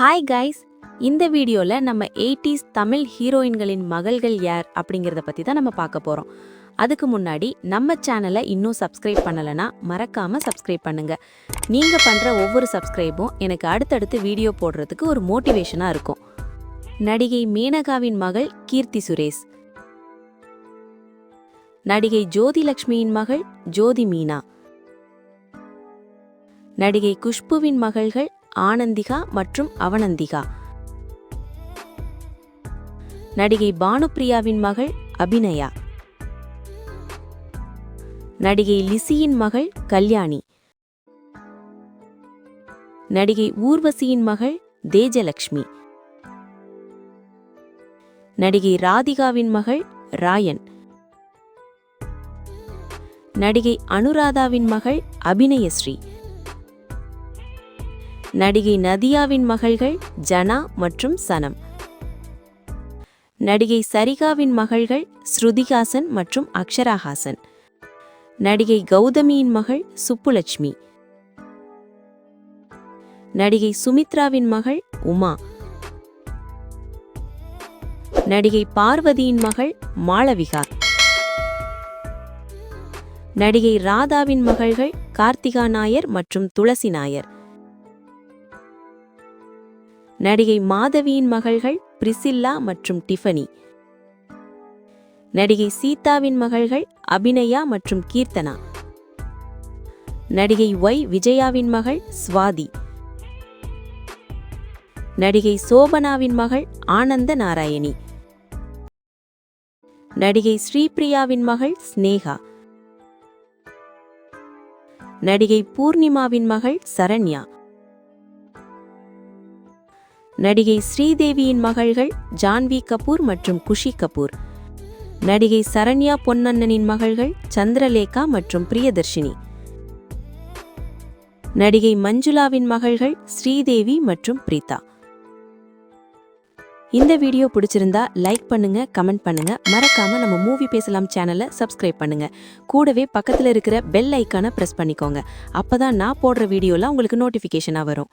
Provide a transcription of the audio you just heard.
Hi guys, இந்த வீடியோல நம்ம 80s தமிழ் ஹீரோயின்களின் மகள்கள் யார் அப்படிங்கறத பத்தி தான் நம்ம பார்க்க போறோம். அதுக்கு முன்னாடி நம்ம சேனலை இன்னும் சப்ஸ்கிரைப் பண்ணலனா மறக்காம சப்ஸ்கிரைப் பண்ணுங்க. நீங்க பண்ற ஒவ்வொரு சப்ஸ்கிரைபும் எனக்கு அடுத்தடுத்து வீடியோ போடுறதுக்கு ஒரு மோட்டிவேஷனா இருக்கும். நடிகை மேனகாவின் மகள் கீர்த்தி சுரேஷ். நடிகை ஜோதி லட்சுமியின் மகள் ஜோதி மீனா. நடிகை குஷ்புவின் மகள்கள் ஆனந்திகா மற்றும் அவனந்திகா. நடிகை பானுப்பிரியாவின் மகள் அபிநயா. நடிகை லிசியின் மகள் கல்யாணி. நடிகை ஊர்வசியின் மகள் தேஜலக்ஷ்மி. நடிகை ராதிகாவின் மகள் ராயன். நடிகை அனுராதாவின் மகள் அபிநயஸ்ரீ. நடிகை நதியாவின் மகள்கள் ஜனா மற்றும் சனம். நடிகை சரிகாவின் மகள்கள் ஸ்ருதிஹாசன் மற்றும் அக்ஷராஹாசன். நடிகை கௌதமியின் மகள் சுப்புலட்சுமி. நடிகை சுமித்ராவின் மகள் உமா. நடிகை பார்வதியின் மகள் மாளவிகா. நடிகை ராதாவின் மகள்கள் கார்த்திகா நாயர் மற்றும் துளசி நாயர். நடிகை மாதவியின் மகள்கள் பிரிசில்லா மற்றும் டிஃபனி. நடிகை சீதாவின் மகள்கள் அபிநயா மற்றும் கீர்த்தனா. நடிகை ஒய் விஜயாவின் மகள் ஸ்வாதி. நடிகை சோபனாவின் மகள் ஆனந்த நாராயணி. நடிகை ஸ்ரீபிரியாவின் மகள் ஸ்னேகா. நடிகை பூர்ணிமாவின் மகள் சரண்யா. நடிகை ஸ்ரீதேவியின் மகள்கள் ஜான்வி கபூர் மற்றும் குஷி கபூர். நடிகை சரண்யா பொன்னண்ணனின் மகள்கள் சந்திரலேகா மற்றும் பிரியதர்ஷினி. நடிகை மஞ்சுளாவின் மகள்கள் ஸ்ரீதேவி மற்றும் பிரீதா. இந்த வீடியோ பிடிச்சிருந்தா லைக் பண்ணுங்க, கமெண்ட் பண்ணுங்க, மறக்காம நம்ம மூவி பேசலாம் சேனலை சப்ஸ்கிரைப் பண்ணுங்க. கூடவே பக்கத்துல இருக்கிற பெல் ஐக்கானை பிரஸ் பண்ணிக்கோங்க. அப்பதான் நான் போடுற வீடியோலாம் உங்களுக்கு நோட்டிபிகேஷனா வரும்.